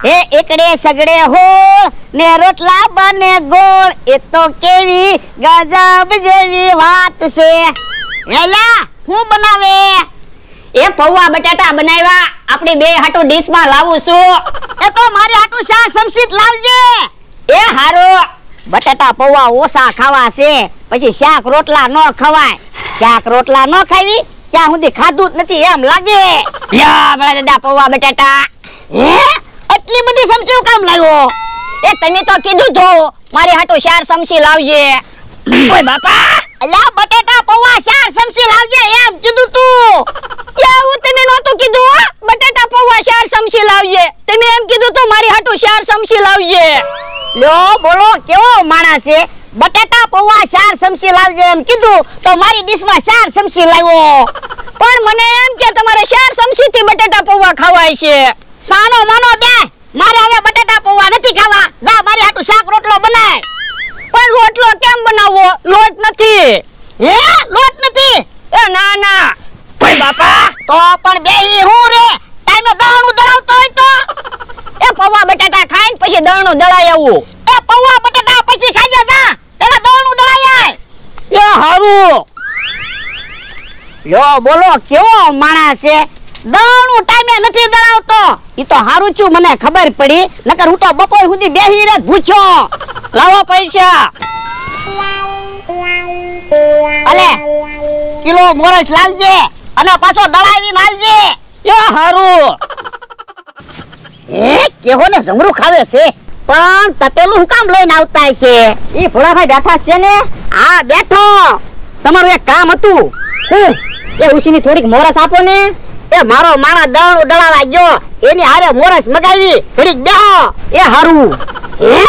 એ એકડે સગડે હોળ ને રોટલા બને ગોળ, એ તો કેવી ગજબ જેવી વાત છે. એલા હું બનાવે? એ પૌવા બટાટા બનાવ્યા. આપણી બે હાટુ ડીશ માં લાવું છું. એ તો મારી હાટુ શાક સમસીત લાવજે. એ હારો. બટાટા પૌવા ઓછા ખાવા છે, પછી શાક રોટલા નો ખવાય. શાક રોટલા નો ખાવી ત્યાં સુધી ખાધું જ નથી એમ લાગે. લ્યા બળા દાદા પૌવા બટાટા. હે આટલી બધી સમસી કામ લાવ્યો? એ તમે તો કીધું તો મારી હાટુ 4 સમસી લાવજે. ઓય બાપા, અલા બટાટા પૌવા 4 સમસી લાવજે એમ કીધું તું. એવું તમે નહોતું કીધું. હો બટાટા પૌવા 4 સમસી લાવજે. તમે એમ કીધું તો મારી હાટુ 4 સમસી લાવજે. લ્યો બોલો કેવો માણસ છે. બટાટા પૌવા 4 સમસી લાવજે એમ કીધું તો મારી ડીશમાં 4 સમસી લાવ્યો. પણ મને એમ કે તમારે 4 સમસી થી બટાટા પૌવા ખાવાય છે. સાનો માનો બે, મારે હવે બટાટા પૌવા નથી ખાવા. જા મારી હાટુ શાક રોટલો બનાય. પણ રોટલો કેમ બનાવવો? લોટ નથી. હે લોટ નથી? એ ના ના. ઓય બાપા, તો પણ બેહી હું રે ટાઈમે દળનું દળાવતો હોય તો. એ પૌવા બટાટા ખાઈને પછી દળનું દળાય આવું. એ પૌવા બટાટા પછી ખાઈ જા, પેલા દળનું દળાય આય. એ હારું. લ્યો બોલો કેવો માણસ છે. દળનું ટાઈમે નથી દળાવતો. ઈ તો હારું છું મને ખબર પડી, નકર હું તો બપોર સુધી બેહી રહે ભૂખ્યો. લાવો પૈસા. અલે કિલો મોરસ લાવજે અને પાછો દળાવીને આવજે. એ હારું. એ કેહો ને જમરૂ ખાવે છે, પણ તપેલું હું કામ લઈને આવતા છે? ઈ ભોળાભાઈ બેઠા છે ને? હા બેઠો. તમારું એક કામ હતું. હું એ ઉસીની થોડીક મોરસ આપો ને. એ મારો માણા દળનું દળાવા ગયો, એની હારે મોરસ મગાવી. ઘડીક બેહો. એ હારું. હે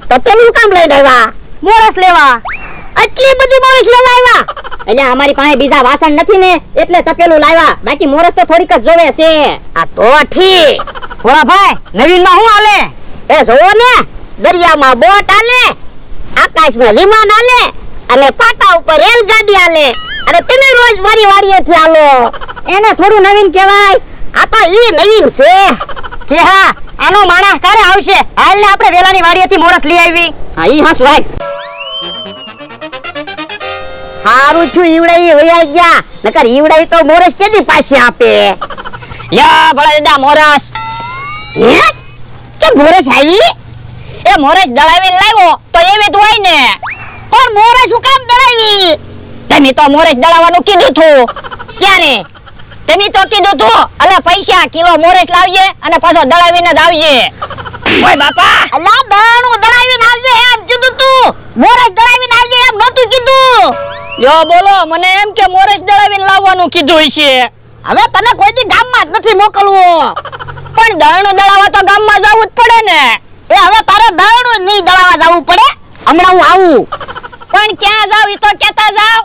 તપેલું હું કામ લઈને આવ્યા? મોરસ લેવા. આટલી બધી મોરસ લેવા આવ્યા? એટલે અમારી પાસે બીજા વાસણ નથી ને એટલે તપેલું લાવ્યા. બાકી મોરસ તો થોડીક જ જોવે છે. આ તો ઠીક. ભોળાભાઈ નવીન માં શું હાલે? એ જોવો ને, દરિયામાં બોટ હાલે, આકાશમાં વિમાન હાલે અને પાટા ઉપર રેલગાડી હાલે. અને તમે રોજ મારી વાડીએથી હાલો. એને થોડું નવીન કહેવાય. આ તો ઈ નવીન છે કે હા આનો માણસ ક્યારે આવશે? હાલ ને આપણે વેલાની વાડીએથી મોરસ લઈ આવી. હા ઈ હાસ વાત. હારું છું ઈવડાઈ વયા ગયા, નકર ઈવડાઈ તો મોરસ કેદી પાછી આપે. યા ભલા દાદા મોરસ. હે કે મોરસ આવી? એ મોરસ દળાવીને લાવ્યો તો એવી જ હોય ને. પણ મોરસ શું કામ દળાવી? તમે તો મોરસ દળાવવાનું કીધું તું. ક્યારે? તમે તો કીધું તું અલા પૈસા કિલો મોરસ લાવજે અને પાછો દળાવીને જ આવજે. ઓય બાપા, અલા દળનું દળાવીને આવજે એમ કીધું તું, મોરસ દળાવીને આવજે એમ નહોતું કીધું. યો બોલો, મને એમ કે મોરસ દળાવીને લાવવાનું કીધું છે. હવે તને કોઈ દી ગામમાં જ નથી મોકલવો. પણ દળનું દળાવવા તો ગામમાં જવું જ પડે ને. એ હવે તારે દળનું નહીં દળાવા જવું પડે, હમણાં હું આવું. પણ ક્યાં જાવ ઈ તો કેતા જાવ.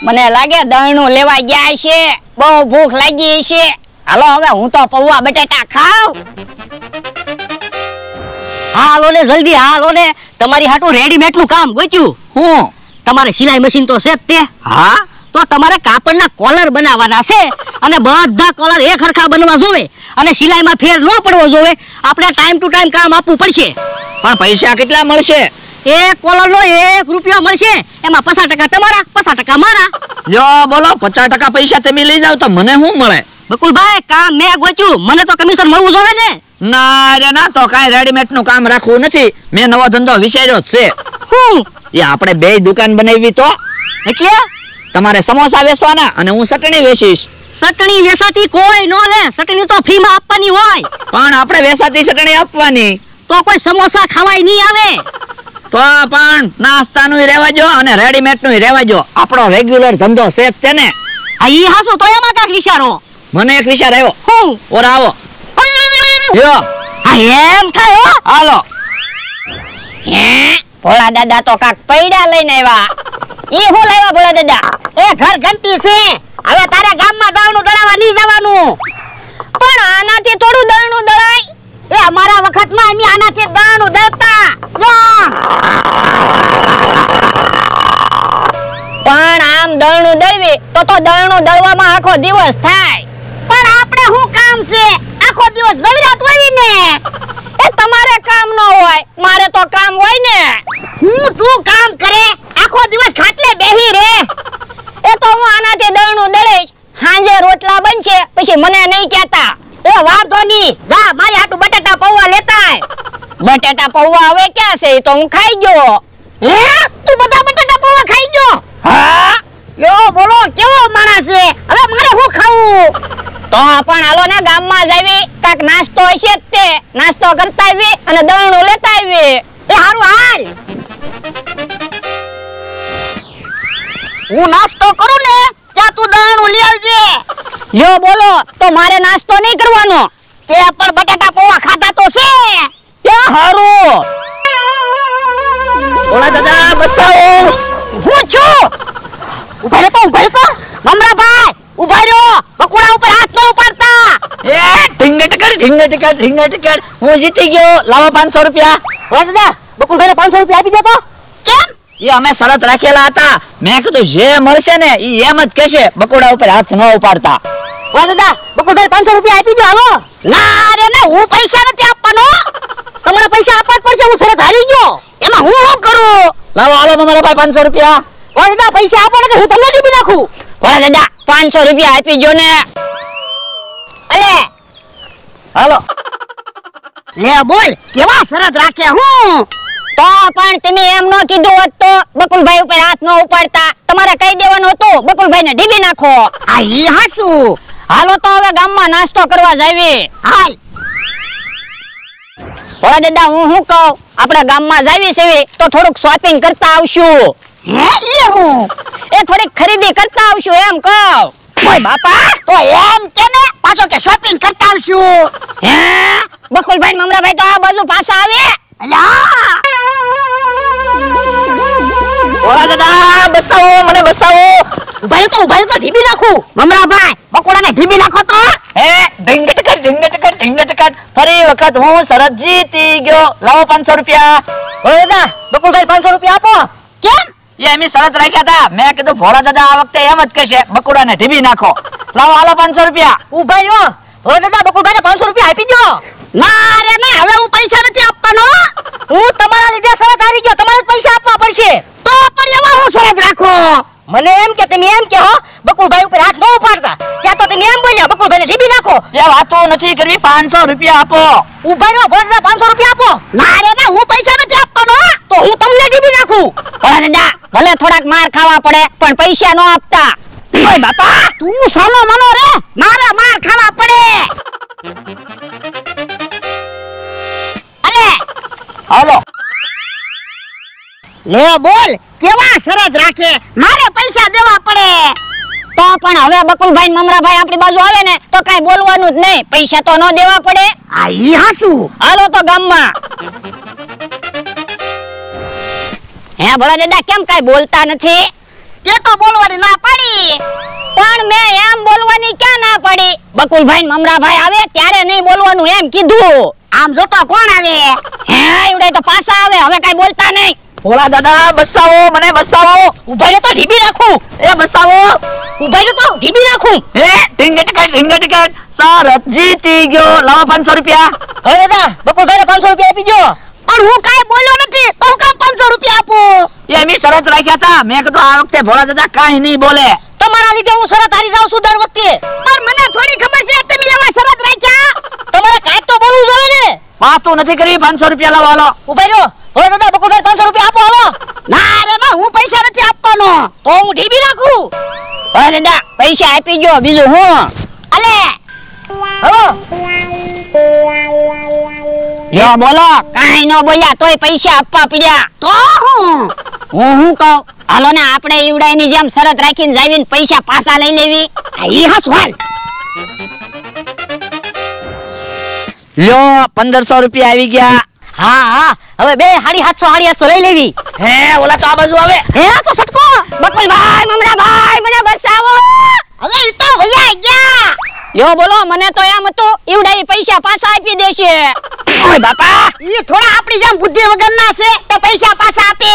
મને લાગે દળનું લેવા ગયા છે. બહુ ભૂખ લાગી છે. હાલો હવે હું તો પૌવા બટાટા ખાવ. હાલો ને જલ્દી હાલો ને, તમારી હાટું રેડીમેડ નું કામ ગોચ્યું. હું તમારે સિલાઈ મશીન તો છે જ તે? હા તો તમારે કાપડના કોલર બનાવવાના છે અને બધા કોલર એક હરખા બનવા જોવે અને સિલાઈમાં ફેર ન પડવો જોવે. આપણે ટાઈમ ટુ ટાઈમ કામ આપવું પડશે. પણ પૈસા કેટલા મળશે? એક કોલર નો 1 રૂપિયો મળશે. એમાં 50% તમારા 50% મારા. જો બોલો 50% પૈસા તમે લઈ જાવ તો મને શું મળે? બકુલભાઈ કામ મેં ગોચ્યું, મને તો કમિશન મળવું જોવે ને. ના રે ના, તો કાઈ રેડીમેડ નું કામ રાખવું નથી. મેં નવો ધંધો વિચાર્યો જ છે. હું એ આપણે બે દુકાન બનાવી તો એટલે તમારે સમોસા વેચવાના અને હું ચટણી વેચીશ. ચટણી વેચાતી કોઈ નો લે, ચટણી તો ફ્રીમાં આપવાની હોય. પણ આપણે વેચાતી ચટણી આપવાની. તો કોઈ સમોસા ખવાય નહીં આવે. તો પણ નાસ્તાનું રહેવા જો અને રેડીમેડ નું રહેવા જો. આપણો રેગ્યુલર ધંધો છે જ તેને. આ ઈ હાસો તો એમાં કાક વિચારો. મને એક વિચાર આવ્યો. હું ઓરા આવો. યો આ એમ થાય હો. હાલો. હે ભોળા દાદા તો કાક પૈડા લઈને આવ્યા. ઈ હું લાવ્યા ભોળા દાદા? એ ઘર ઘંટી છે. હવે તારે ગામમાં દળનું દળાવા નહીં જવાનું. પણ આનાથી થોડું દળનું દળાય. એ અમારા વખતમાં અમે આનાથી દળનું દળતા. પણ આમ દળનું દળવી તો દળનું દળવામાં આખો દિવસ થાય. પણ આપણે શું કામ છે? આખો દિવસ નવરાત હોય ને. એમ ન હોય, મારે તો કામ હોય ને. હું તું કામ કરે આખો દિવસ ખાટલે બેહી રે. એ તો હું આનાથી દળનું દળીશ, હાંજે રોટલા બનશે પછી મને નહીં કહેતા. એ વાંધો નહીં, જા મારી હાટુ બટાટા પૌવા લેતા આય. બટેટા પૌવા હવે ક્યાં છે? એ તો હું ખાઈ ગયો. હે તું બધા બટાટા પૌવા ખાઈ ગયો? હા યો બોલો કેવો માણસ છે, હવે મારે શું ખાવું? તો પણ હાલો ને ગામમાં જાવી, કાક નાસ્તો હશે જ તે નાસ્તો કરતા આવી અને દળનું લેતા આવી. એ હારું હાલ, હું નાસ્તો કરું ને ત્યાં તું દાણું લઈ આવજે. લ્યો બોલો, તો મારે નાસ્તો નહીં કરવાનો? તે પણ બટાટા પૌવા ખાધા તો છે. એ હારું. ઓલા દાદા બસાવો. હું છું. ઉભા રહો તો મમરાભાઈ ઉભા રહ્યો, બકુડા ઉપર હાથ ન ઉપાડતા. એ ઢીંગા ટિકટ હું જીતી ગયો. લાવો 500 રૂપિયા. ઓલા દાદા બકુલભાઈને 500 રૂપિયા આપી દો તો. કેમ? એ અમે શરત રાખેલા હતા, મેં કીધું જે મળશે ને ઈ એમ જ કહેશે, બકુડા ઉપર હાથ ન ઉપાડતા. ઓલા દાદા બકુલભાઈને 500 રૂપિયા આપી દો હાલો. ના રે ના, હું પૈસા નથી આપવાનો. તમારે પૈસા આપવા જ પડશે, હું શરત હારી ગયો. એમાં હું શું કરું? લાવો હાલો મારા ભાઈ 500 રૂપિયા. ઓલા દાદા પૈસા આપો ને હું તમને ટીપી નાખું. ઓલા દાદા 500 રૂપિયા આપી જો ને. અલે હાલો લે બોલ, કેવા શરત રાખે હું? તો પણ તમે એમ ન કીધું હોત તો બકુલભાઈ ઉપર હાથ ન ઉપાડતા. તમારે કહી દેવાનું હતું બકુલભાઈને ઢીબી નાખો. આ ઈ હાસુ. હાલો તો હવે ગામમાં નાસ્તો કરવા જાવી. હાલ ઓલા દાદા હું શું કહું, આપણે ગામમાં જાવી સેવી તો થોડુંક શોપિંગ કરતા આવશું. હે ઈ હું એ થોડીક ખરીદી કરતા આવશું એમ કહું. ઓય બાપા, તો એમ કે ને પાછો કે શોપિંગ કરતા આવશું. હે બકુલભાઈ મમરાભાઈ તો આ બાજુ પાછા આવે. અલા ઓલા દાદા બસાવો, મને બસાવો. ઉભા તો ઢીબી નાખું. મમરાભાઈ બકોડાને ઢીબી નાખો તો. હે ઢીંગા ટિકટ ફરી વખત હું શરત જીતી ગયો. લાવો 500 રૂપિયા. ઓલા દાદા બકુલભાઈ 500 રૂપિયા આપો. કેમ? એ એમ શરત રાખ્યા હતા, મેં કીધું ભોળા દાદા આ વખતે એમ જ કહેશે, બકુડાને ઢીબી નાખો. લાવો હાલો 500 રૂપિયા. ઉભા રહ્યો, ભોળા દાદા બકુલભાઈને 500 રૂપિયા આપી દો. ના રે ના, હવે હું પૈસા નથી આપવાનો. હું તમારા લીધે શરત હારી ગયો, તમારે જ પૈસા આપવા પડશે. તો પણ એમાં હું શરત રાખો? મને એમ કે તમે એમ કહો બકુલભાઈ ઉપર હાથ ન ઉપાડતા, ત્યાં તો તમે એમ બોલ્યા બકુલભાઈને ઢીબી નાખો. એ વાતો નથી કરવી, 500 રૂપિયા આપો. ઉભા રહ્યો, ભોળા દાદા 500 રૂપિયા આપો. ના રે ના, હું પૈસા નથી આપવાનો. તો હું તમને ઢીબી નાખું. ભોળા દાદા ભલે થોડાક માર ખાવા પડે પણ પૈસા ન આપતા. ઓય બાપા, તું સાનો માનો રે, મારે માર ખાવા પડે. અલે હાલો લે બોલ, કેવા શરત રાખે, મારે પૈસા દેવા પડે. તો પણ હવે બકુલભાઈ મમરાભાઈ આપણી બાજુ આવે ને તો કાઈ બોલવાનું જ નહીં, પૈસા તો ન દેવા પડે. આ ઈ હાસુ. હાલો તો ગામમાં. હે ભોળા દાદા કેમ કાઈ બોલતા નથી? તે તો બોલવાની ના પાડી. પણ મેં એમ બોલવાની ક્યાં ના પાડી? બકુલભાઈ મમરાભાઈ આવે ત્યારે નહીં બોલવાનું એમ કીધું. આમ જોતો કોણ આવે? હે એવડે તો પાછા આવે, હવે કાઈ બોલતા નહીં. ભોળા દાદા બસાવો, મને બસાવો. ઉભા રહ્યો તો ઢીબી નાખું. એ બસાવો. ઉભા રહ્યો તો ઢીબી નાખું. હે ઢીંગા ટિકટ શરત જીતી ગયો. લાવો 500 રૂપિયા. હવે દાદા બકુલભાઈને 500 રૂપિયા આપી દો. પણ હું કાઈ બોલ્યો નથી, તો હું કામ 500 રૂપિયા આપું? એ એમ શરત રાખ્યા હતા, મેં કીધું આ વખતે ભોળા દાદા કાંઈ નહીં બોલે. તમારા લીધે હું શરત હારી જાઉં છું દર વખતે. પણ મને થોડી ખબર છે તમે એવા શરત રાખ્યા. તમારે કાંઈક તો બોલવું જોઈએ ને. વાતો નથી કરવી, 500 રૂપિયા લાવો હાલો. ઉભા રહ્યો, ભોળા દાદા બકુલભાઈ 500 રૂપિયા આપો હાલો. ના રે ના, હું પૈસા નથી આપવાનો. તો હું ઢીબી નાખું. ભોળા દાદા પૈસા આપી જો, બીજું હું. અલે હલો યો બોલો, કાંઈ ન બોલ્યા તોય પૈસા આપવા પડ્યા. તો હું કહું, હાલો ને આપણે ઈવડાઈની જેમ શરત રાખીને જાવીને પૈસા પાછા લઈ લેવી. આ ઈ હાસુ. હાલ લ્યો 1500 રૂપિયા આવી ગયા. હા હવે બે 750 લઈ લેવી. હે ઓલા તો આ બાજુ આવે. હે તો સટકો બકુલભાઈ મમરાભાઈ મને બચાવો. હવે ઈ તો વયા ગયા. યો બોલો, મને તો એમ હતું ઈવડાઈ પૈસા પાછા આપી દેશે. ઓય બાપા, ઈ થોડા આપણી જેમ બુદ્ધિ વગરના છે, તો પૈસા પાછા આપે.